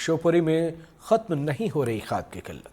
शिवपुरी में खत्म नहीं हो रही खाद की किल्लत।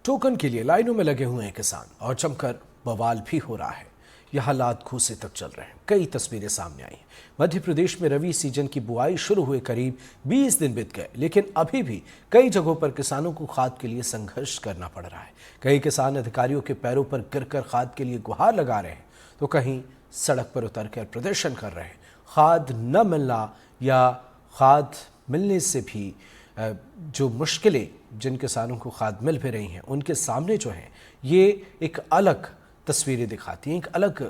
टोकन के लिए लाइनों में लगे हुए हैं किसान और जमकर बवाल भी हो रहा है। यह हालात घूसे तक चल रहे हैं। कई तस्वीरें सामने आई हैं। मध्य प्रदेश में रबी सीजन की बुआई शुरू हुए करीब 20 दिन बीत गए, लेकिन अभी भी कई जगहों पर किसानों को खाद के लिए संघर्ष करना पड़ रहा है। कई किसान अधिकारियों के पैरों पर गिरकर खाद के लिए गुहार लगा रहे हैं, तो कहीं सड़क पर उतरकर प्रदर्शन कर रहे हैं। खाद न मिलना या खाद मिलने से भी जो मुश्किलें जिन किसानों को खाद मिल भी रही हैं, उनके सामने जो है ये एक अलग तस्वीरें दिखाती हैं, एक अलग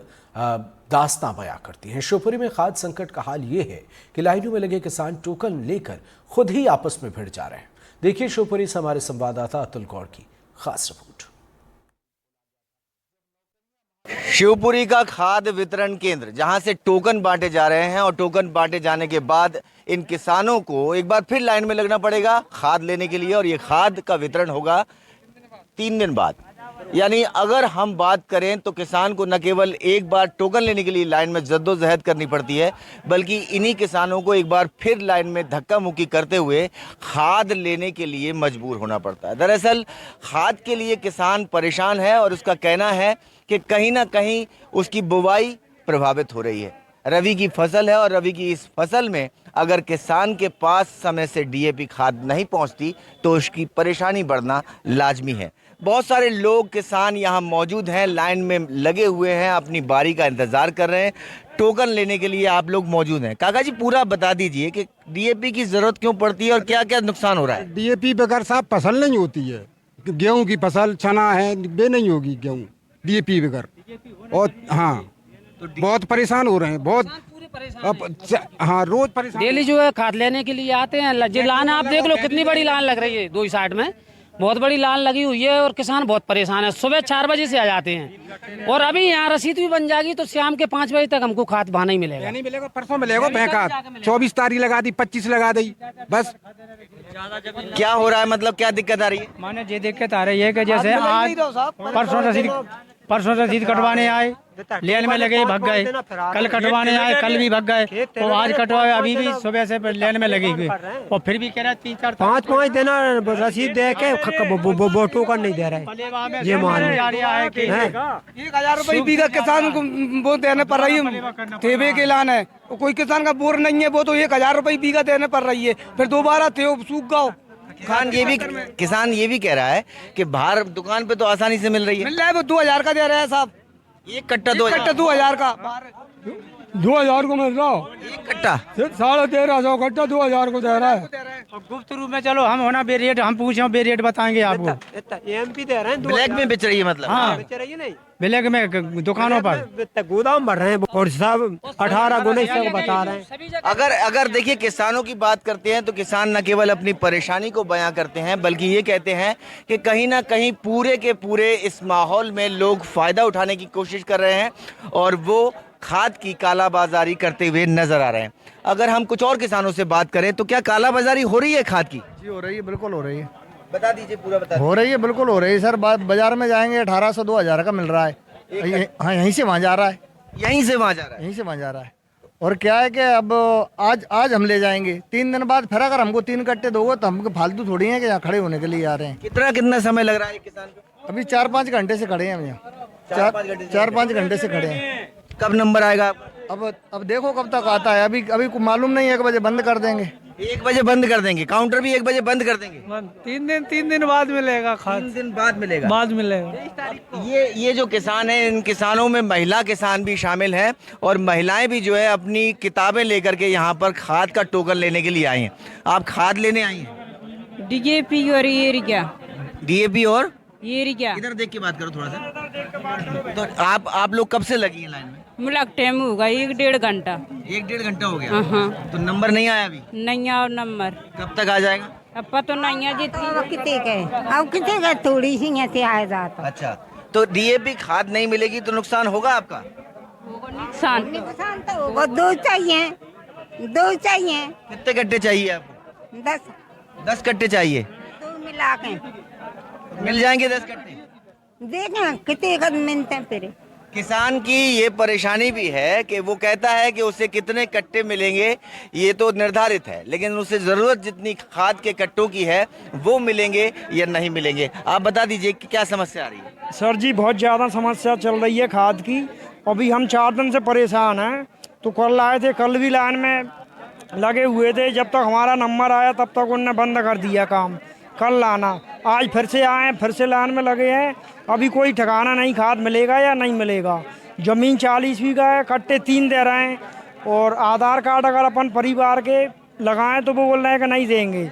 दास्तां बयां करती हैं। शिवपुरी में खाद संकट का हाल ये है कि लाइनों में लगे किसान टोकन लेकर खुद ही आपस में भिड़ जा रहे हैं। देखिए शिवपुरी से हमारे संवाददाता अतुल गौड़ की खास रिपोर्ट। शिवपुरी का खाद वितरण केंद्र, जहां से टोकन बांटे जा रहे हैं और टोकन बांटे जाने के बाद इन किसानों को एक बार फिर लाइन में लगना पड़ेगा खाद लेने के लिए, और ये खाद का वितरण होगा 3 दिन बाद। यानी अगर हम बात करें तो किसान को न केवल एक बार टोकन लेने के लिए लाइन में जद्दोजहद करनी पड़ती है, बल्कि इन्हीं किसानों को एक बार फिर लाइन में धक्का मुक्की करते हुए खाद लेने के लिए मजबूर होना पड़ता है। दरअसल खाद के लिए किसान परेशान है और उसका कहना है कि कहीं ना कहीं उसकी बुवाई प्रभावित हो रही है। रबी की फसल है और रबी की इस फसल में अगर किसान के पास समय से डीएपी खाद नहीं पहुंचती तो उसकी परेशानी बढ़ना लाजमी है। बहुत सारे लोग किसान यहाँ मौजूद हैं, लाइन में लगे हुए हैं, अपनी बारी का इंतज़ार कर रहे हैं। टोकन लेने के लिए आप लोग मौजूद हैं। काका जी पूरा बता दीजिए कि डीएपी की ज़रूरत क्यों पड़ती है और क्या क्या नुकसान हो रहा है। डीएपी बगैर साहब फसल नहीं होती है। गेहूं की फसल चना है, वे नहीं होगी गेहूं डीएपी बगैर। और हाँ तो बहुत परेशान हो रहे हैं, बहुत हाँ रोज परेशान। डेली जो है खाद लेने के लिए आते हैं। जो लाइन आप देख लो कितनी बड़ी लाइन लग रही है, 2 साइड में बहुत बड़ी लाइन लगी हुई है और किसान बहुत परेशान है। सुबह 4 बजे से आ जाते हैं और अभी यहाँ रसीद भी बन जाएगी तो शाम के 5 बजे तक हमको खाद वहाँ नहीं मिलेगा। नहीं मिलेगा, परसों मिलेगा। बैंक 24 तारीख लगा दी, 25 लगा दी, बस। क्या हो रहा है, मतलब क्या दिक्कत आ रही है? माने ये दिक्कत आ रही है कि जैसे आज परसों रसीद कटवाने आए, लेन में लगे भग गए, कल कटवाने आए कल भी भग गए, और आज कटवाए अभी भी सुबह से लेन में लगे हुए, और फिर भी कह रहे 3-4 5 दिन रसीद दे के वो टोकन नहीं दे रहे। ये मान 1000 रुपये बीघा किसान को वो देने पड़ रही है। थेबे के लान है, कोई किसान का बोर नहीं है, वो तो 1000 रुपये बीघा देने पड़ रही है। फिर दोबारा थे सूख गओ। किसान ये भी कह रहा है कि बाहर दुकान पे तो आसानी से मिल रही है। मिल रहा है, वो 2000 का दे रहे हैं साहब। एक कट्टा 2000 का 2000 को मिल रहा हो। एक कट्टा 1350 कट्टा 2000 को दे रहा है। गुप्त रूप में चलो हम होना बेरेट, हम पूछे बेरेट बताएंगे आपको। एमपी दे रहे हैं, ब्लैक में बेच रही है, मतलब हाँ बेच रही है नहीं, ब्लैक में दुकानों पर गोदाम बढ़ रहे हैं और सब 18 गुना से बता रहे हैं। अगर देखिए किसानों की बात करते हैं तो किसान न केवल अपनी परेशानी को बयां करते हैं, बल्कि ये कहते हैं कि कहीं ना कहीं पूरे के पूरे इस माहौल में लोग फायदा उठाने की कोशिश कर रहे हैं और वो खाद की कालाबाजारी करते हुए नजर आ रहे हैं। अगर हम कुछ और किसानों से बात करें तो क्या कालाबाजारी हो रही है खाद की? जी हो रही है, बिल्कुल हो रही है। बता दीजिए, पूरा बता दीजिए। हो रही है, बिल्कुल हो रही है सर। बाजार में जाएंगे 1800-2000 का मिल रहा है। हाँ, यहीं से वहाँ जा रहा है, यहीं से वहाँ जा रहा है, यहीं से वहाँ जा रहा है। और क्या है कि अब आज हम ले जाएंगे, 3 दिन बाद फिर अगर हमको 3 कट्टे दोगे तो हमको फालतू थोड़ी है कि यहाँ खड़े होने के लिए आ रहे हैं। कितना समय लग रहा है किसान को? अभी 4-5 घंटे से खड़े हैं हम यहाँ, 4-5 घंटे से खड़े हैं। कब नंबर आएगा? अब देखो कब तक आता है। अभी मालूम नहीं है, 1 बजे बंद कर देंगे। 1 बजे बंद कर देंगे, काउंटर भी 1 बजे बंद कर देंगे। 3 दिन बाद मिलेगा खाद। 3 दिन बाद मिलेगा, बाद मिलेगा। ये जो किसान है, इन किसानों में महिला किसान भी शामिल हैं और महिलाएं भी जो है अपनी किताबें लेकर के यहाँ पर खाद का टोकन लेने के लिए आई हैं। आप खाद लेने आई हैं? डीएपी और यूरिया। डीएपी और यूरिया। इधर देख के बात करो थोड़ा सा। तो आप लोग कब से लगी हैं लाइन में? मुलाक टाइम होगा 1-1.5 घंटा। 1-1.5 घंटा हो गया। हाँ। तो नंबर नहीं आया अभी? नहीं आया नंबर। कब तक आ जाएगा? अब पता नहीं है जी। कितने का थोड़ी सी ऐसे आ जाता। अच्छा, तो डीएपी खाद नहीं मिलेगी तो नुकसान होगा आपका? नुकसान तो होगा। 2 चाहिए। कितने कट्टे चाहिए आपको? 10 कट्टे चाहिए। 2 मिला के मिल जाएंगे 10 कट्टे? देखना कितने का मिलते हैं फिर। किसान की ये परेशानी भी है कि वो कहता है कि उसे कितने कट्टे मिलेंगे ये तो निर्धारित है, लेकिन उसे ज़रूरत जितनी खाद के कट्टों की है वो मिलेंगे या नहीं मिलेंगे। आप बता दीजिए कि क्या समस्या आ रही है। सर जी बहुत ज़्यादा समस्या चल रही है खाद की। अभी हम 4 दिन से परेशान हैं। तो कल आए थे, कल भी लाइन में लगे हुए थे, जब तक हमारा नंबर आया तब तक उनने बंद कर दिया काम। कल लाना, आज फिर से आए, फिर से लाइन में लगे हैं। अभी कोई ठिकाना नहीं खाद मिलेगा या नहीं मिलेगा। ज़मीन 40 बीघा है, कट्टे 3 दे रहे हैं और आधार कार्ड अगर अपन परिवार के लगाएं तो वो बोल रहे हैं कि नहीं देंगे।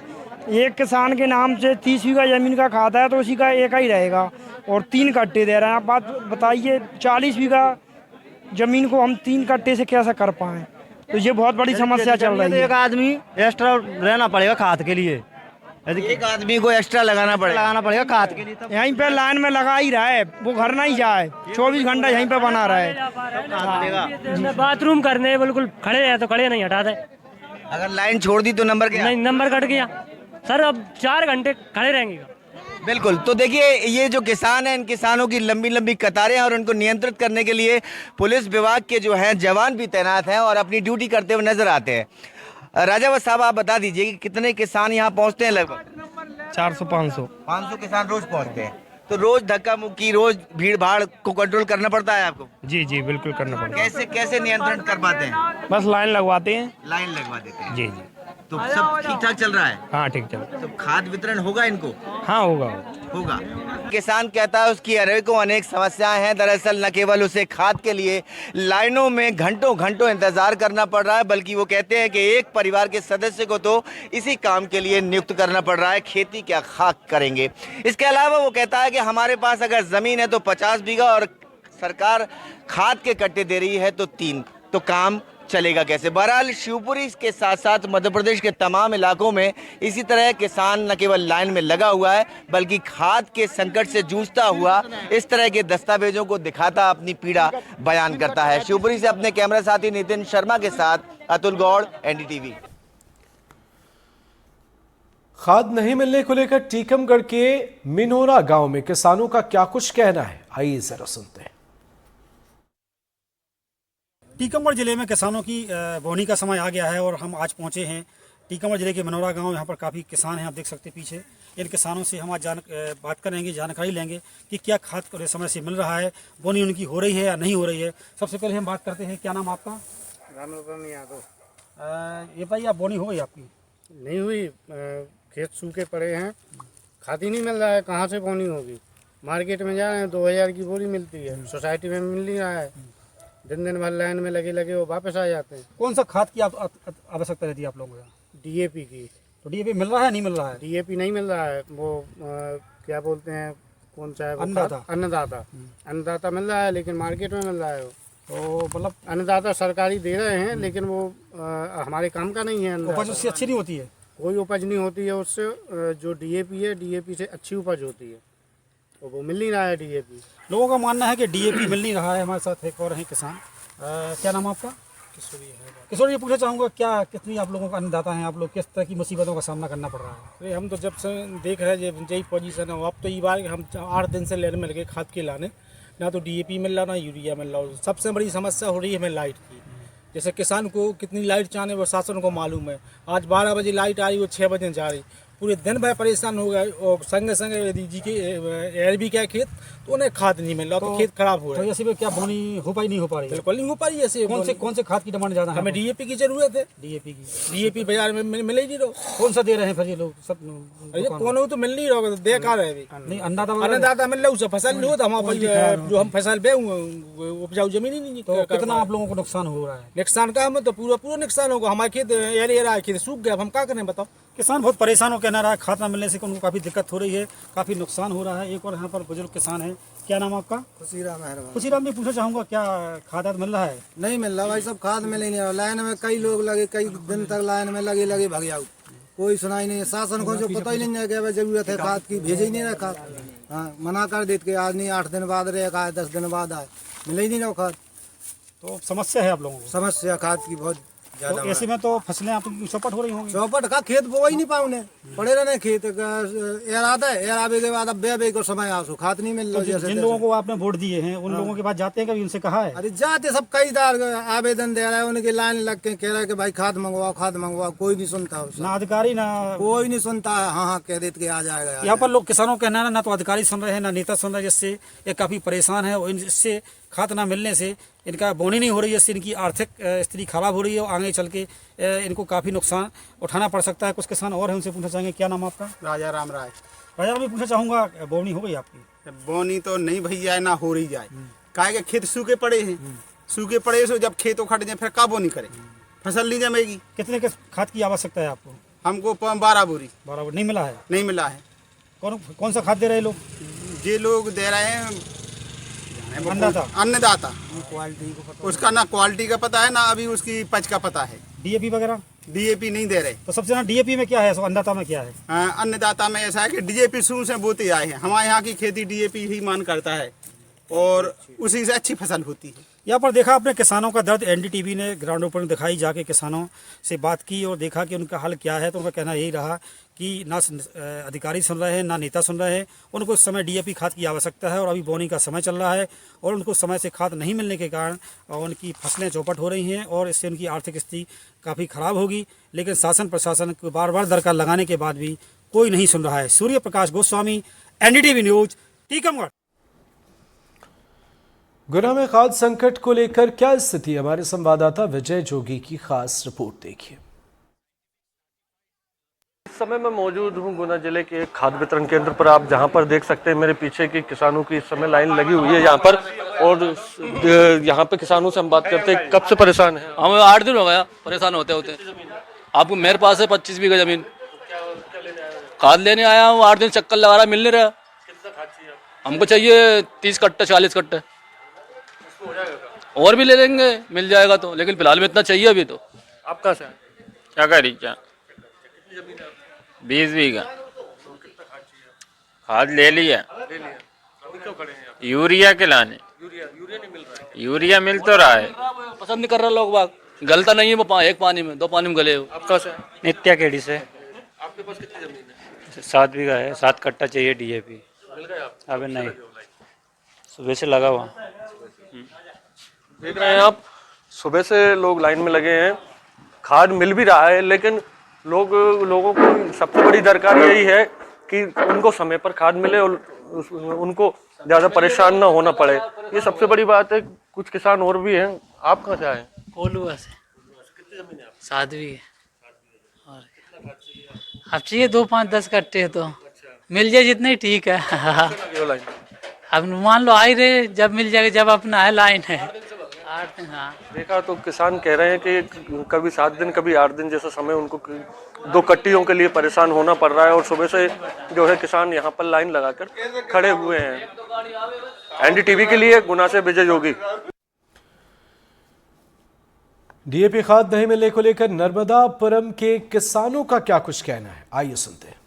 एक किसान के नाम से 30 बीघा ज़मीन का खाता है तो उसी का एक ही रहेगा और 3 कट्टे दे रहे हैं। आप बात बताइए, 40 बीघा ज़मीन को हम 3 कट्टे से कैसे कर पाएँ? तो ये बहुत बड़ी समस्या चल रही है। एक आदमी एक्स्ट्रा रहना पड़ेगा खाद के लिए, एक आदमी को एक्स्ट्रा लगाना पड़ेगा खाद के लिए। यहीं पे लाइन में लगा ही रहा है, वो घर नहीं जाए, 24 घंटा यहीं पे बना रहा है। बाथरूम करने बिल्कुल खड़े हैं तो खड़े नहीं हटा दे। अगर लाइन छोड़ दी तो नंबर क्या? नहीं, नंबर कट गया सर, अब 4 घंटे खड़े रहेंगे। बिल्कुल। तो देखिए, ये जो किसान हैं, इन किसानों की लंबी लंबी कतारें हैं और उनको नियंत्रित करने के लिए पुलिस विभाग के जो हैं जवान भी तैनात हैं और अपनी ड्यूटी करते हुए नजर आते हैं। राजावत साहब, आप बता दीजिए कि कितने किसान यहाँ पहुँचते हैं? लगभग 400-500 किसान रोज पहुँचते हैं। तो रोज धक्का मुक्की, रोज भीड़ भाड़ को कंट्रोल करना पड़ता है आपको? जी जी बिल्कुल करना पड़ेगा। कैसे कैसे नियंत्रण कर पाते हैं? बस लाइन लगवाते हैं। लाइन लगवा देते हैं। जी जी। तो सब ठीक ठाक चल रहा है? हाँ ठीक चल। तो खाद वितरण होगा इनको? हाँ होगा। किसान कहता है उसकी अनेकों अनेक समस्याएं हैं। दरअसल न केवल उसे खाद के लिए लाइनों में घंटों घंटों इंतजार करना पड़ रहा है, बल्कि वो कहते हैं कि एक परिवार के सदस्य को तो इसी काम के लिए नियुक्त करना पड़ रहा है। खेती क्या खाक करेंगे। इसके अलावा वो कहता है कि हमारे पास अगर जमीन है तो 50 बीघा और सरकार खाद के कट्टे दे रही है तो 3, तो काम चलेगा कैसे। बहरहाल शिवपुरी के साथ साथ मध्य प्रदेश के तमाम इलाकों में इसी तरह किसान न केवल लाइन में लगा हुआ है, बल्कि खाद के संकट से जूझता हुआ इस तरह के दस्तावेजों को दिखाता अपनी पीड़ा बयान करता है। शिवपुरी से अपने कैमरा साथी नितिन शर्मा के साथ अतुल गौड़, एनडीटीवी। खाद नहीं मिलने को लेकर टीकमगढ़ के मिनोरा गांव में किसानों का क्या कुछ कहना है, आइए जरा सुनते हैं। टीकमगढ़ जिले में किसानों की बोनी का समय आ गया है और हम आज पहुंचे हैं टीकमगढ़ जिले के मनोरा गांव। यहाँ पर काफ़ी किसान हैं, आप देख सकते हैं पीछे। इन किसानों से हम आज बात करेंगे, जानकारी लेंगे कि क्या खाद समय से मिल रहा है, बोनी उनकी हो रही है या नहीं हो रही है। सबसे पहले हम बात करते हैं, क्या नाम आपका? राम यादव। ये बताइए, आप बोनी हो गई आपकी? नहीं हुई, खेत सूखे पड़े हैं, खाद ही नहीं मिल रहा है, कहाँ से बोनी होगी। मार्केट में जा रहे हैं 2000 की बोरी मिलती है, सोसाइटी में मिल नहीं रहा है। दिन भर लाइन में लगे वो वापस आ जाते हैं। कौन सा खाद की आवश्यकता रहती है आप लोगों को? डीएपी की। तो डीएपी मिल रहा है नहीं मिल रहा है? डीएपी नहीं मिल रहा है, वो क्या बोलते हैं, कौन सा है? अन्नदाता मिल रहा है, लेकिन मार्केट में मिल रहा है वो। तो मतलब अन्नदाता सरकारी दे रहे हैं, लेकिन वो हमारे काम का नहीं है। उपज उससे अच्छी नहीं होती है? कोई उपज नहीं होती है उससे। जो डीएपी है, डीएपी से अच्छी उपज होती है, वो मिल नहीं रहा है डीएपी। लोगों का मानना है कि डीएपी मिल नहीं रहा है। हमारे साथ एक और हैं किसान। क्या नाम आपका? किशोर, ये पूछना चाहूँगा, क्या कितनी आप लोगों का अन्नदाता हैं, आप लोग किस तरह की मुसीबतों का सामना करना पड़ रहा है? अरे हम तो जब से देख रहे हैं यही पोजीशन है। अब तो ये बार हम 8 दिन से लेने में लगे खाद के लाने, ना तो डीएपी मिल रहा ना यूरिया मिल रहा। सबसे बड़ी समस्या हो रही है हमें लाइट की। जैसे किसान को कितनी लाइट चाहने वो शासन को मालूम है। आज 12 बजे लाइट आ रही, वो 6 बजे जा रही। पूरे दिन भर परेशान हो गए और संगे संगे यदि जी के एर भी क्या खेत तो उन्हें खाद नहीं मिल रहा, तो खेत खराब हो रहा है। तो ऐसे में क्या बोनी हो पाई नहीं हो पा रही? बिल्कुल नहीं हो पा रही। ऐसे कौन से खाद की डिमांड ज़्यादा है? हमें डीएपी की जरूरत है। डीएपी बाजार में मिल ही नहीं रहा। कौन सा दे रहे हैं फिर ये लोग सब? कौन तो मिल नहीं रहा, देखा रहे अभी। नहीं, अन्नदाता मिल रहा, उससे फसल नहीं होता। हमारे जो हम फसल बे उपजाऊ जमीन ही नहीं। तो कितना आप लोगों को नुकसान हो रहा है? नुकसान का हमें तो पूरा नुकसान होगा। हमारे खेत खेत सूख गया, हम क्या करें बताओ। किसान बहुत परेशान हो कहना रहा है, खाद न मिलने से उनको काफ़ी दिक्कत हो रही है, काफ़ी नुकसान हो रहा है। एक और यहाँ पर बुजुर्ग किसान है। क्या नाम आपका? खुशीराम जी, पूछना चाहूँगा, क्या खाद मिल रहा है? नहीं मिल रहा भाई, सब खाद मिल ही नहीं रहा। लाइन में कई लोग लगे, कई दिन तक लाइन में लगे भग जाओ, कोई सुनाई नहीं। शासन को जो पता ही नहीं है कि जरूरत है खाद की, भेज ही नहीं रहा खाद। हाँ, मना कर देते आज नहीं, 8 दिन बाद रहेगा, 10 दिन बाद आए, मिल ही नहीं रहा खाद। तो समस्या है आप लोगों को? समस्या खाद की बहुत तो ऐसे में तो फसलें आपकी चौपट हो रही होंगी। चौपट का खेत बोआ ही नहीं पाऊने, पड़े रहने खेत एर आता है, एर आवे के बाद अब बे को समय आसो खाद नहीं मिल रहा। जिन लोगों को आपने वोट दिए हैं उन लोगों के पास जाते हैं, कभी उनसे कहा है? अरे जाते सब कई बार आवेदन दे रहा है, उनकी लाइन लग के कह रहा है कि भाई खाद मंगवाओ, कोई नहीं सुनता, ना अधिकारी ना कोई नहीं सुनता है। हाँ कह देते आ जाएगा। यहाँ पर लोग किसानों का कहना है ना तो अधिकारी सुन रहे हैं ना नेता सुन रहे हैं, जिससे ये काफी परेशान है और इससे खाद ना मिलने से इनका बोनी नहीं हो रही है, इससे इनकी आर्थिक स्थिति खराब हो रही है और आगे चल के इनको काफी नुकसान उठाना पड़ सकता है। कुछ किसान और हैं, उनसे पूछना चाहेंगे। क्या नाम आपका? राजा राम राय। राजा मैं पूछना चाहूँगा, बोनी हो गई आपकी? बोनी तो नहीं भैया ना हो रही जाए, काहे के खेत सूखे पड़े हैं, सूखे पड़े से जब खेत उखड़ जाए फिर का बोनी करे, फसल नहीं जमेगी। कितने के खाद की आवश्यकता है आपको? हमको 12 बोरी। 12 बोरी नहीं मिला है? नहीं मिला है। कौन सा खाद दे रहे लोग? ये लोग दे रहे हैं अन्नदाता। उसका ना क्वालिटी का पता है ना अभी उसकी पच का पता है। डीएपी वगैरह? डीएपी नहीं दे रहे। तो सबसे ना डीएपी में क्या है, अन्नदाता में क्या है? अन्नदाता में ऐसा है कि डीएपी शुरू से बोते आए हैं, हमारे यहाँ की खेती डीएपी ही मान करता है और उसी से अच्छी फसल होती है। यहाँ पर देखा आपने किसानों का दर्द, एनडीटीवी ने ग्राउंड ऊपर दिखाई, जाके किसानों से बात की और देखा कि उनका हल क्या है। तो उनका कहना यही रहा कि ना अधिकारी सुन रहे हैं ना नेता सुन रहे हैं, उनको इस समय डीएपी खाद की आवश्यकता है और अभी बोनी का समय चल रहा है और उनको समय से खाद नहीं मिलने के कारण उनकी फसलें चौपट हो रही हैं और इससे उनकी आर्थिक स्थिति काफ़ी ख़राब होगी। लेकिन शासन प्रशासन को बार बार दरकार लगाने के बाद भी कोई नहीं सुन रहा है। Surya Prakash Goswami, NDTV news, Tikamgarh. गुना में खाद्य संकट को लेकर क्या स्थिति, हमारे संवाददाता विजय जोगी की खास रिपोर्ट देखिए। इस समय मैं मौजूद हूं गुना जिले के एक खाद्य वितरण केंद्र पर। आप जहां पर देख सकते हैं मेरे पीछे की किसानों की इस समय लाइन लगी हुई है यहां पर, और यहां पे किसानों से हम बात करते हैं। कब से परेशान है? हमें 8 दिन हो गया परेशान होते होते। आपको मेरे पास है 25 बीघा जमीन, खाद लेने आया हूँ, 8 दिन चक्कर लगा रहा, मिल नहीं रहा। हमको चाहिए 30 कट्टे 40 कट्टे, और भी ले लेंगे मिल जाएगा तो, लेकिन फिलहाल में इतना चाहिए अभी तो। आप कहाँ से आए? क्या करी क्या? 20 बीघा खाद ले लिया, यूरिया के लाने। यूरिया नहीं मिल रहा है। यूरिया मिल तो रहा है, पसंद नहीं कर रहा लोग बाग, गलता नहीं है वो, एक पानी में 2 पानी में गले हो। आप कहाँ से? नित्या केड़ी से। आपके पास कितनी जमीन है? 7 बीघा है, 7 कट्टा चाहिए डीएपी। मिल गए आप? अबे नहीं, सुबह से लगा हुआ। देख रहे हैं आप, सुबह से लोग लाइन में लगे हैं, खाद मिल भी रहा है, लेकिन लोगों को सबसे बड़ी दरकार यही है कि उनको समय पर खाद मिले और उनको ज़्यादा परेशान ना होना पड़े। ये सबसे बड़ी बात है। कुछ किसान और भी हैं। आप कहाँ से आए? कोलुआ से। कितनी जमीन है आपकी? 7 बीघे। और अब चाहिए 2, 5, 10 कट्टे तो मिल जाए जितने ही ठीक है। अब मान लो आई रहे, जब मिल जाएगा, जब अपना है लाइन है। 8 दिन। हाँ देखा तो किसान कह रहे हैं कि कभी 7 दिन कभी 8 दिन जैसा समय उनको 2 कट्टियों के लिए परेशान होना पड़ रहा है और सुबह से जो है किसान यहाँ पर लाइन लगाकर खड़े हुए हैं। एनडीटीवी के लिए गुना से विजय जोगी। डीएपी खाद नहीं मिलने को लेकर नर्मदापुरम के किसानों का क्या कुछ कहना है, आइए सुनते हैं।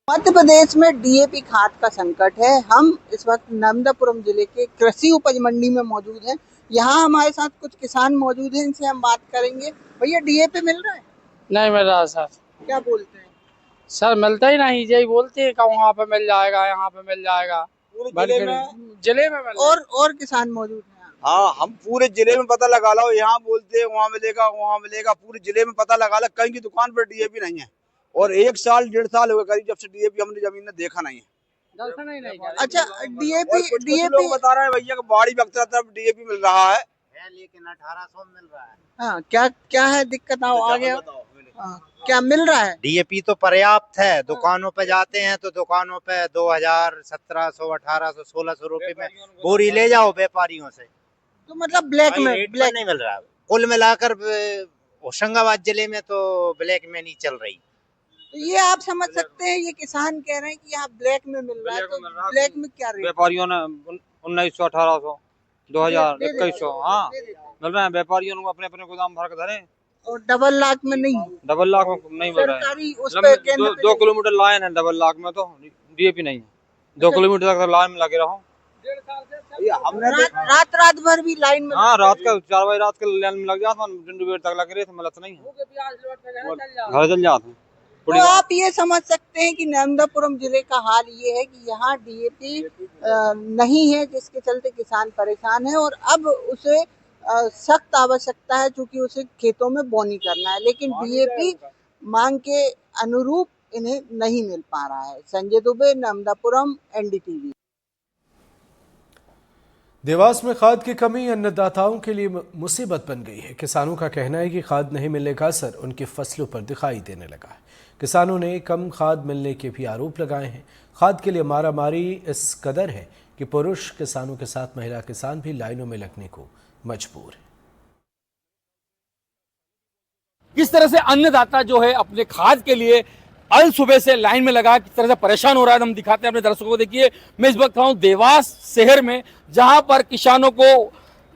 मध्य प्रदेश में डीएपी खाद का संकट है। हम इस वक्त नर्मदापुरम जिले के कृषि उपज मंडी में मौजूद हैं। यहाँ हमारे साथ कुछ किसान मौजूद हैं, इनसे हम बात करेंगे। भैया डीएपी मिल रहा है? नहीं मिल रहा सर। क्या बोलते हैं सर? मिलता ही नहीं, यही बोलते हैं कि वहाँ पे मिल जाएगा, यहाँ पे मिल जाएगा। जिले में और किसान मौजूद हैं? हाँ, हम पूरे जिले में पता लगा लो, यहाँ बोलते हैं वहाँ मिलेगा, वहाँ मिलेगा, पूरे जिले में पता लगा लो, कहीं की दुकान पर डीएपी नहीं है। और 1 साल 1.5 साल हो गए करीब जब से डीएपी हमने जमीन में देखा नहीं है। अच्छा, डीएपी लोग बता रहे हैं भैया कि बाड़ी वक्त तब डीएपी मिल रहा है, लेकिन 1800 मिल रहा है। हाँ, क्या है दिक्कत? आओ आगे। क्या मिल रहा है? डीएपी तो पर्याप्त है। दुकानों पे जाते हैं तो दुकानों पे 2000, 1700, 1800, 1600 रुपए में बोरी ले जाओ व्यापारियों से। तो मतलब ब्लैक में नहीं मिल रहा। कुल मिलाकर होशंगाबाद जिले में तो ब्लैक में नहीं चल रही। तो ये आप समझ सकते हैं, ये किसान कह रहे हैं कि यहाँ ब्लैक में मिल रहा है, तो ब्लैक में क्या रेट? व्यापारियों ने 1900, 1800, 2000, 2100 हाँ मिल रहे हैं। व्यापारियों को अपने अपने गोदाम भर के धरे। और डबल लाख में नहीं? डबल लाख में नहीं मिल रहा है। उस पे 2 किलोमीटर लाइन है, डबल लाख में तो डीएपी नहीं है। 2 किलोमीटर तक लाइन में लगे रहो। रात भर भी लाइन में? हाँ, रात का 4 बजे रात के लाइन में लग जाता, दिन देर तक लग रहे थे, मिलत नहीं घर चल जाते हैं। तो आप ये समझ सकते हैं कि नर्मदापुरम जिले का हाल ये है कि यहाँ डीएपी नहीं है, जिसके चलते किसान परेशान है और अब उसे सख्त आवश्यकता है, क्योंकि उसे खेतों में बोनी करना है, लेकिन डीएपी मांग के अनुरूप इन्हें नहीं मिल पा रहा है। संजय दुबे, नर्मदापुरम, एनडीटीवी। देवास में खाद की कमी अन्नदाताओं के लिए मुसीबत बन गई है। किसानों का कहना है कि खाद नहीं मिलने का असर उनकी फसलों पर दिखाई देने लगा है। किसानों ने कम खाद मिलने के भी आरोप लगाए हैं। खाद के लिए मारामारी इस कदर है कि पुरुष किसानों के साथ महिला किसान भी लाइनों में लगने को मजबूर है। किस तरह से अन्नदाता जो है अपने खाद के लिए अल सुबह से लाइन में लगा, किस तरह से परेशान हो रहा है, हम दिखाते हैं अपने दर्शकों को। देखिए, मैं इस वक्त हूँ देवास शहर में, जहां पर किसानों को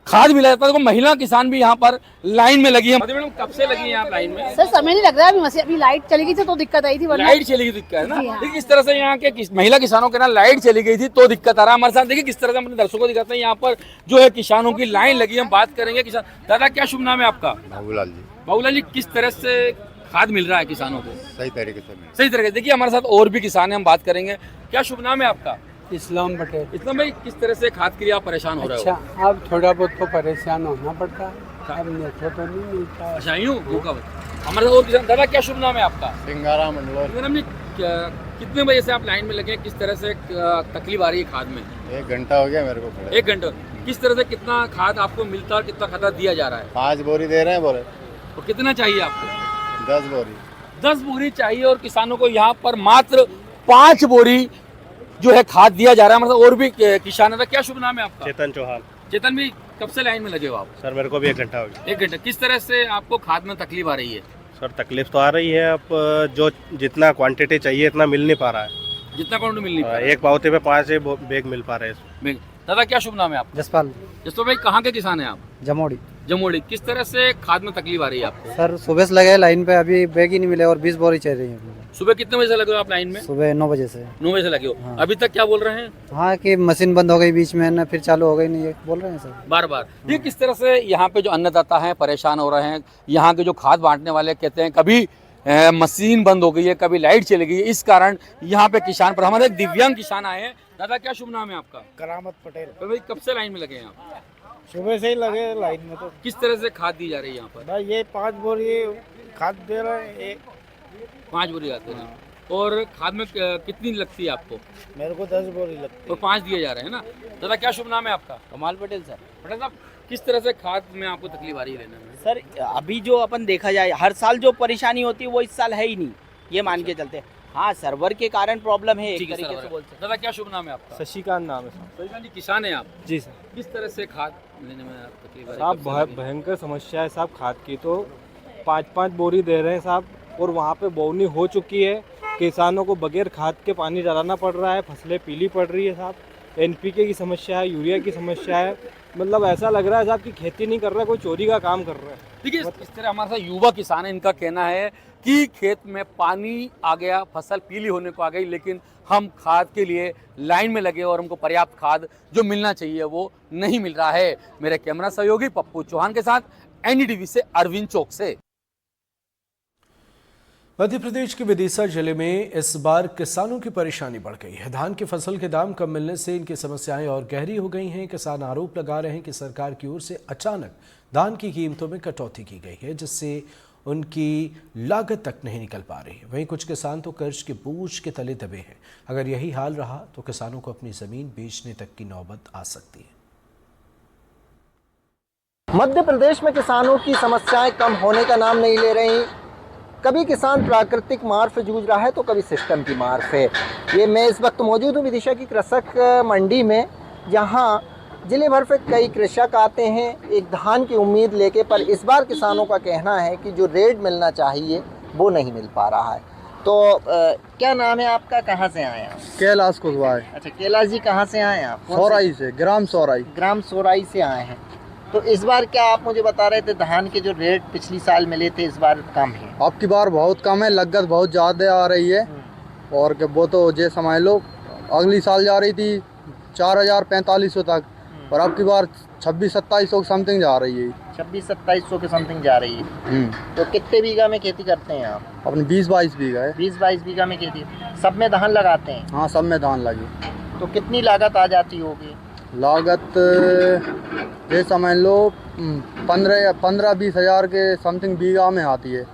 खाद मिला जाता है। तो महिला किसान भी यहाँ पर लाइन में लगी है। मैडम, कब से लगी है आप लाइन में? सर, समय नहीं लग रहा है, अभी लाइट चली गई थी तो दिक्कत आई थी। लाइट चली गई दिक्कत है ना। देखिए किस तरह से यहाँ के महिला किसानों के ना लाइट चली गई थी तो दिक्कत आ रहा है हमारे साथ। देखिए किस तरह से अपने दर्शकों को दिखाते हैं, यहाँ पर जो है किसानों की लाइन लगी है। हम बात करेंगे किसान। दादा, क्या शुभ नाम है आपका? बाबूलाल जी। बाबूलाल जी, किस तरह से खाद मिल रहा है किसानों को? सही तरीके से सही तरीके से। देखिए हमारे साथ और भी किसान हैं, हम बात करेंगे। क्या शुभ नाम है आपका? इस्लाम पटेल। इस्लाम भाई, किस तरह से खाद के लिए आप परेशान हो रहे हो? अच्छा, अब थोड़ा बहुत तो परेशान होना पड़ता है, अब नेटवर्क तो नहीं मिलता है। अच्छा, यूँ हमारे साथ और किसान। दादा, क्या शुभ नाम है आपका? सिंगारा मंडलोर। सिंगाराम जी, कितने बजे से आप लाइन में लगे? किस तरह से तकलीफ आ रही है खाद में? 1 घंटा हो गया मेरे को खड़े। 1 घंटा। किस तरह से कितना खाद आपको मिलता है और कितना खाद दिया जा रहा है? 5 बोरी दे रहे हैं बोले। और कितना चाहिए आपको? 10 बोरी। 10 बोरी चाहिए और किसानों को यहाँ पर मात्र 5 बोरी जो है खाद दिया जा रहा है। मतलब और भी किसान है। क्या शुभ नाम है आपका? चेतन चौहान। चेतन भी, कब से लाइन में लगे हो आप? सर, मेरे को भी 1 घंटा हो गया। 1 घंटा। किस तरह से आपको खाद में तकलीफ आ रही है? सर, तकलीफ तो आ रही है, अब जो जितना क्वांटिटी चाहिए इतना मिल नहीं पा रहा है। जितना क्वांटिटी मिल नहीं पा रहा है। एक पावती पे 5 बैग मिल पा रहे हैं। दादा, क्या शुभ नाम है आपका? जसपाल। जसपाल भाई, कहाँ के किसान हैं आप? जमोड़ी। जमोड़ी। किस तरह से खाद में तकलीफ आ रही है आपको? सर, सुबह से लगे लाइन पे, अभी बैग ही नहीं मिले और 20 बोरी चल रही है। सुबह कितने बजे से लगे हो आप लाइन में? सुबह 9 बजे से। 9 बजे से लगे हो। हाँ। अभी तक क्या बोल रहे हैं? हाँ, कि मशीन बंद हो गई बीच में ना, फिर चालू हो गई नहीं, ये बोल रहे हैं सर बार बार। ये किस तरह से यहाँ पे जो अन्नदाता हैं परेशान हो रहे हैं। यहाँ के जो खाद बांटने वाले कहते हैं कभी मशीन बंद हो गई है, कभी लाइट चली गई है, इस कारण यहाँ पे किसान पर। हमारे एक दिव्यांग किसान आए हैं। दादा, क्या शुभ नाम है आपका? करामत पटेल। तो भाई, कब से लाइन में लगे हैं आप? सुबह से ही लगे लाइन में। तो किस तरह से खाद दी जा रही है यहाँ पर? भाई, ये 5 बोरी खाद दे रहे हैं। 5 बोरी आते हैं। और खाद में कितनी लगती है आपको? मेरे को 10 बोरी लगती है। और 5 दिए जा रहे हैं ना। दादा, क्या शुभ नाम है आपका? कमाल पटेल सर। पटेल साहब, किस तरह से खाद में आपको तकलीफ आ रही है लेने में? सर, अभी जो अपन देखा जाए, हर साल जो परेशानी होती है वो इस साल है ही नहीं, ये मान के चलते। हाँ, सर्वर के कारण प्रॉब्लम है, एक तरीके से बोलते हैं। दादा, क्या शुभ नाम है आपका? शशिकांत नाम है। शशिकांत जी, किसान है आप? जी सर। किस तरह से खाद लेने में तकलीफ आ रही है? साहब, बहुत भयंकर समस्या है साहब खाद की। तो 5-5 बोरी दे रहे हैं साहब, और वहाँ पे बोवनी हो चुकी है। किसानों को बगैर खाद के पानी डालना पड़ रहा है, फसलें पीली पड़ रही है साहब। NPK की समस्या है, यूरिया की समस्या है। मतलब ऐसा लग रहा है साहब कि खेती नहीं कर रहा है, कोई चोरी का काम कर रहा है। देखिए, इस तरह हमारे साथ युवा किसान है, इनका कहना है कि खेत में पानी आ गया, फसल पीली होने को आ गई, लेकिन हम खाद के लिए लाइन में लगे और हमको पर्याप्त खाद जो मिलना चाहिए वो नहीं मिल रहा है। मेरे कैमरा सहयोगी पप्पू चौहान के साथ NDTV से अरविंद चौक से। मध्य प्रदेश के विदिशा जिले में इस बार किसानों की परेशानी बढ़ गई है। धान की फसल के दाम कम मिलने से इनकी समस्याएं और गहरी हो गई हैं। किसान आरोप लगा रहे हैं कि सरकार की ओर से अचानक धान की कीमतों में कटौती की गई है, जिससे उनकी लागत तक नहीं निकल पा रही। वहीं कुछ किसान तो कर्ज के बोझ के तले दबे हैं। अगर यही हाल रहा तो किसानों को अपनी जमीन बेचने तक की नौबत आ सकती है। मध्य प्रदेश में किसानों की समस्याएं कम होने का नाम नहीं ले रही। कभी किसान प्राकृतिक मार से जूझ रहा है तो कभी सिस्टम की मार से। ये मैं इस वक्त मौजूद हूँ विदिशा की कृषक मंडी में, जहाँ जिले भर से कई कृषक आते हैं एक धान की उम्मीद लेके, पर इस बार किसानों का कहना है कि जो रेट मिलना चाहिए वो नहीं मिल पा रहा है। तो क्या नाम है आपका, कहाँ से आए हैं? कैलाश कुशवाहा। अच्छा, कैलाश जी, कहाँ से आए हैं आप? सौराई से, ग्राम सौराई। ग्राम सौराई से आए हैं। तो इस बार क्या आप मुझे बता रहे थे धान के जो रेट पिछली साल मिले थे इस बार कम है? अब की बार बहुत कम है, लागत बहुत ज़्यादा आ रही है। और वो तो ये समझ लो अगली साल जा रही थी 4,000-4,500 तक, और अब की बार 26-2700 समथिंग जा रही है। 26-2700 के समथिंग जा रही है। तो कितने बीघा में खेती करते हैं आप? अपने 20-22 बीघा है। 20-22 बीघा में खेती, सब में धान लगाते हैं? हाँ, सब में धान लगी। तो कितनी लागत आ जाती होगी? लागत ये समझ लो 15-20 हज़ार के समथिंग बीघा में आती है।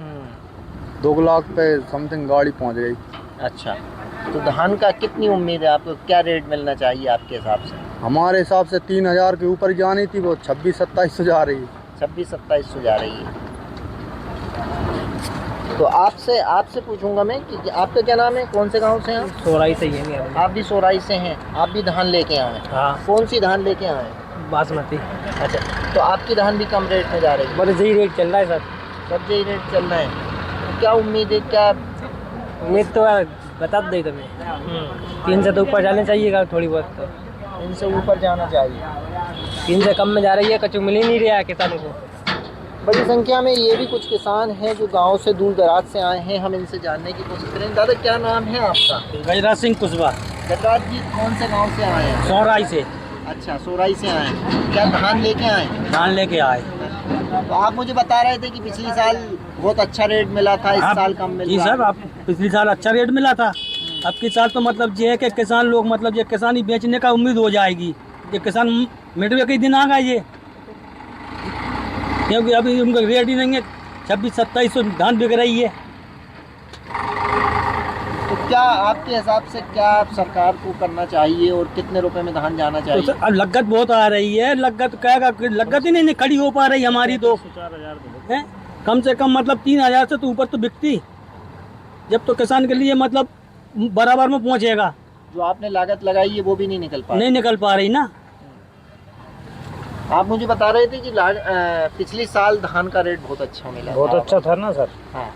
2 लाख पे समथिंग गाड़ी पहुंच गई। अच्छा, तो धान का कितनी उम्मीद है आपको, क्या रेट मिलना चाहिए आपके हिसाब से? हमारे हिसाब से 3,000 के ऊपर जानी थी, वो 26-2700 जा रही है। 26-2700 जा रही है। तो आपसे पूछूंगा मैं कि आपका क्या नाम है, कौन से गांव से हैं आप? सोराई से ही है। आप भी सोराई से हैं, आप भी धान लेके आए? हाँ। कौन सी धान लेके आए? बासमती। अच्छा, तो आपकी धान भी कम रेट में जा रही है? बस यही रेट चल रहा है सर। सब यही रेट चल रहा है। तो क्या उम्मीद है, क्या उम्मीद तो बता दे तुम्हें 3 से तो ऊपर जाने चाहिए थोड़ी बहुत, तो 3 से ऊपर जाना चाहिए। 3 से कम में जा रही है, कचू मिल ही नहीं रहा है किसानों को। बड़ी संख्या में ये भी कुछ किसान हैं जो गांव से दूर दराज से आए हैं, हम इनसे जानने की कोशिश करें। दादा, क्या नाम है आपका? गजराज सिंह कुशवाहा। गजराज जी, कौन से गांव से आए हैं? सोराई से। अच्छा, सोराई से आए हैं। क्या धान लेके आए? धान लेके आए। तो आप मुझे बता रहे थे कि पिछले साल बहुत अच्छा रेट मिला था, इस साल कम मिल रहा है। जी सर, आप पिछले साल अच्छा रेट मिला था, अब के साल तो मतलब ये है कि किसान लोग मतलब ये किसानी बेचने का उम्मीद हो जाएगी। ये किसान मिटवे के दिन आ गए ये, क्योंकि अभी उनका रेट ही नहीं है। 26-2700 धान बिक रही है। तो क्या आपके हिसाब से क्या सरकार को करना चाहिए और कितने रुपए में धान जाना तो चाहिए? सर, अब लागत बहुत आ रही है, लागत क्या लागत ही नहीं खड़ी हो पा रही हमारी। तो है कम से कम मतलब 3,000 से तो ऊपर तो बिकती, जब तो किसान के लिए मतलब बराबर में पहुंचेगा। जो आपने लागत लगाई है वो भी नहीं निकल पा नहीं निकल पा रही ना। आप मुझे बता रहे थे कि पिछले साल धान का रेट बहुत अच्छा मिला, बहुत अच्छा था ना सर। हाँ,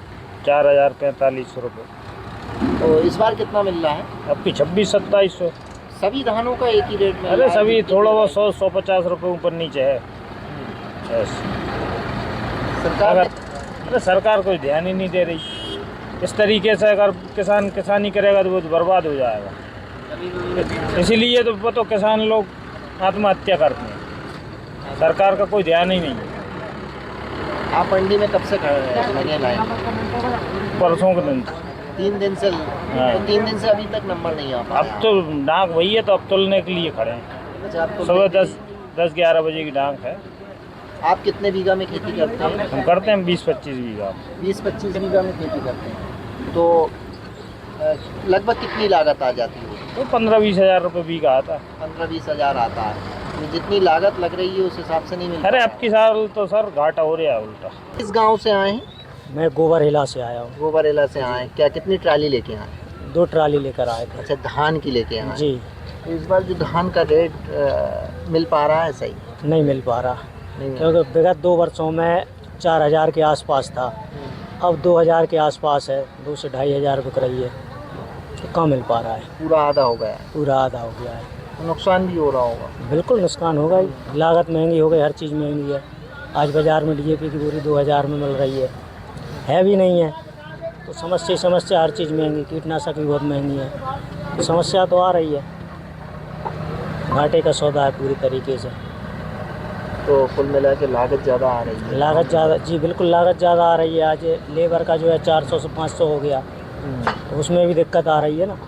4,000-4,500 रुपये। तो इस बार कितना मिल रहा है? अब की 26-2700। सभी धानों का एक ही रेट मिल रहा है? अरे सभी थोड़ा बहुत 100-150 रुपये ऊपर नीचे है। सरकार कोई ध्यान ही नहीं दे रही। इस तरीके से अगर किसान किसानी करेगा तो वो तो बर्बाद हो जाएगा। इसीलिए तो किसान लोग आत्महत्या करते हैं, सरकार का कोई ध्यान ही नहीं है। आप मंडी में कब से खड़े हैं? लगे लाइन? परसों के दिन। 3 दिन से? हाँ। तो 3 दिन से अभी तक नंबर नहीं आ पाया? अब तो डाक वही है, तो अब तुलने के लिए खड़े हैं। अच्छा, आप सुबह 10-11 बजे की डाक है। आप कितने बीघा में खेती करते हैं? हम करते हैं 20-25 बीघा। 20-25 बीघा में खेती करते हैं। तो लगभग कितनी लागत आ जाती है? तो 15-20 हज़ार रुपये बीघा आता है। 15-20 हज़ार आता है। तो जितनी लागत लग रही है उस हिसाब से नहीं मिलता। अरे अब की साल तो सर घाटा हो रहा है उल्टा। किस गांव से आए हैं? मैं गोबरहेला से आया हूँ। गोबरहेला से आए। क्या कितनी ट्राली लेके आए? 2 ट्राली लेकर आए थे। अच्छा, धान की लेके आए जी। तो इस बार जो धान का रेट मिल पा रहा है सही? नहीं मिल पा रहा, क्योंकि विगत 2 वर्षों में 4,000 के आसपास था, अब 2,000 के आसपास है। 2 से 2,500 बिक रही है, तो कम मिल पा रहा है। पूरा आधा हो गया है? पूरा आधा हो गया है। तो नुकसान भी हो रहा होगा? बिल्कुल नुकसान होगा ही, लागत महंगी हो गई, हर चीज़ महंगी है। आज बाज़ार में DAP की बोरी 2,000 में मिल रही है भी नहीं है। तो समस्या हर चीज़ महंगी, कीटनाशक भी बहुत महंगी है, तो समस्या तो आ रही है। घाटे का सौदा है पूरी तरीके से। तो कुल मिला के लागत ज़्यादा आ रही है? लागत ज़्यादा, जी बिल्कुल लागत ज़्यादा आ रही है। आज लेबर का जो है 400 से 500 हो गया, तो उसमें भी दिक्कत आ रही है ना।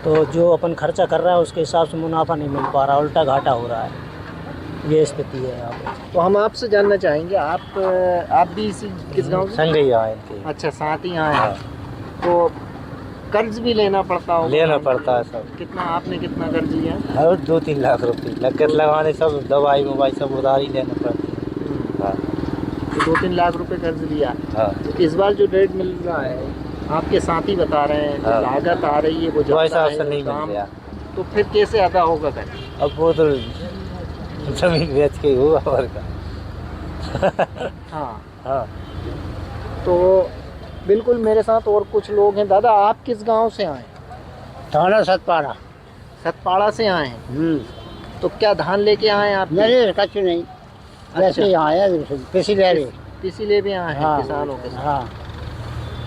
तो जो अपन खर्चा कर रहा है उसके हिसाब से मुनाफा नहीं मिल पा रहा, उल्टा घाटा हो रहा है। ये स्थिति है यहाँ पे। तो हम आपसे जानना चाहेंगे, आप भी इसी किस गाँव से? संगई आए थे। अच्छा, साथ ही आए हैं। तो कर्ज भी लेना पड़ता होगा? लेना पड़ता है सब। कितना आपने कितना कर्ज लिया? 2-3 लाख रुपये लागत लगाने, सब दवाई मोबाइल सब उधार ही लेना पड़ती है। तो 2-3 लाख रुपए कर्ज लिया। हाँ। तो इस बार जो रेट मिल रहा है, आपके साथी बता रहे हैं, हाँ। लागत आ रही है वो हिसाब से नहीं मिल रहा, तो फिर कैसे अदा होगा कर्ज? अब वो तो जमीन बेच के हुआ और का। हाँ। तो बिल्कुल मेरे साथ और कुछ लोग हैं। दादा, आप किस गांव से आए? थाना सतपाड़ा। सतपाड़ा से आए हैं। तो क्या धान लेके आए हैं आप? नहीं, कच्छ नहीं, वैसे ही आए इसीलिए भी आए हैं किसानों के साथ। हाँ,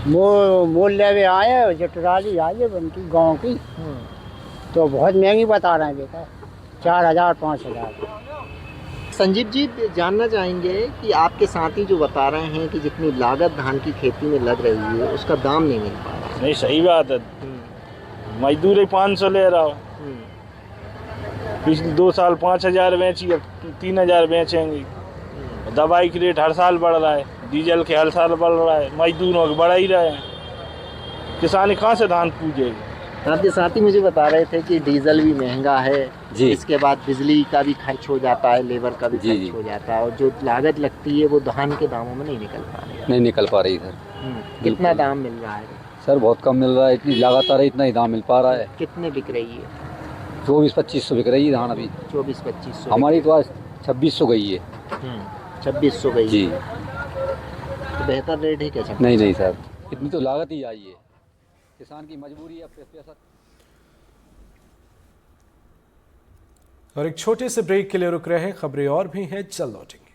मोल ले आए, जो ट्राली आई है उनकी गाँव की, तो बहुत महंगी बता रहे हैं बेटा, 4,000 5,000। संजीव जी जानना चाहेंगे कि आपके साथी जो बता रहे हैं कि जितनी लागत धान की खेती में लग रही है उसका दाम नहीं मिल पा रहा। नहीं सही बात है, मजदूरी 500 ले रहा हो, पिछले 2 साल 5,000 बेची, अब 3,000 बेचेंगे। दवाई की रेट हर साल बढ़ रहा है, डीजल के हर साल बढ़ रहा है, मजदूरों के बढ़ा ही रहे हैं, किसान कहाँ से धान पूजेगी। आपके साथी मुझे बता रहे थे कि डीजल भी महंगा है जी, इसके बाद बिजली का भी खर्च हो जाता है, लेबर का भी खर्च हो जाता है, और जो लागत लगती है वो धान के दामों में नहीं निकल पा रही। नहीं निकल पा रही सर। कितना दाम मिल रहा है सर? बहुत कम मिल रहा है, इतनी लागत आ रही, इतना ही दाम मिल पा रहा है। कितने बिक रही है? 24-25 बिक रही है धान अभी। 24-25 हमारी तो आज 2600 गई है। 2600 गई जी। तो बेहतर रेट है क्या? नहीं नहीं सर, इतनी तो लागत ही आई है, किसान की मजबूरी है पैसा। और एक छोटे से ब्रेक के लिए रुक रहे हैं, खबरें और भी हैं, चल लौटेंगे।